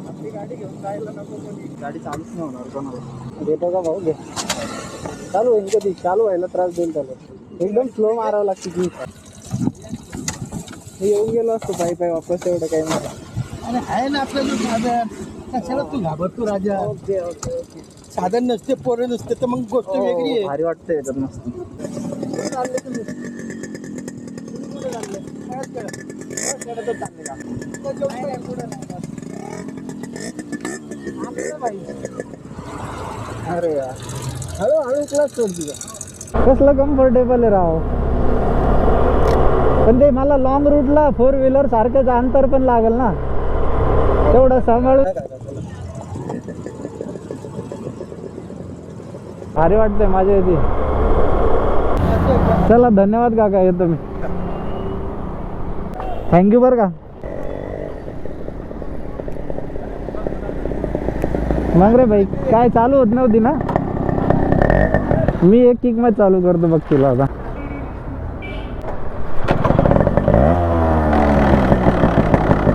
आपली गाडी घेऊन जायला नको, कोणी गाडी चालूच नाही होणार कोणाला. देतो का भाऊ? घे. चालू होईल कधी? चालू व्हायला त्रास देईल त्याला. एकदम स्लो मारावं लागते की. मी येऊन गेलो असतो पायी पायी वापस, एवढं काही नाही. अरे आहे ना आपल्याला साधन, कशाला तू घाबरतो राजा? Okay okay okay. साधन नसते, पोरं नसते तर मग गोष्ट वेगळी आहे. भारी वाटतंय याच्यात मस्त. चालले तुम्ही कुठे चालले? खेळतच चालले का? पुढे अरे यार, हळूहळू क्लास सोड तुझा. कसलं कम्फर्टेबल आहे राव. पण ते मला लॉंग रूटला 4 व्हीलर सारखंच अंतर पण लागेल ना, तेवढं सांभाळून. भारी वाटतंय माझ्या इथे. चला धन्यवाद काका, येतो मी. थँक्यू बरं का. मग रे भाई काय चालू होत नव्हती ना, मी एक किक मध्ये चालू करतो बघ तुला आता.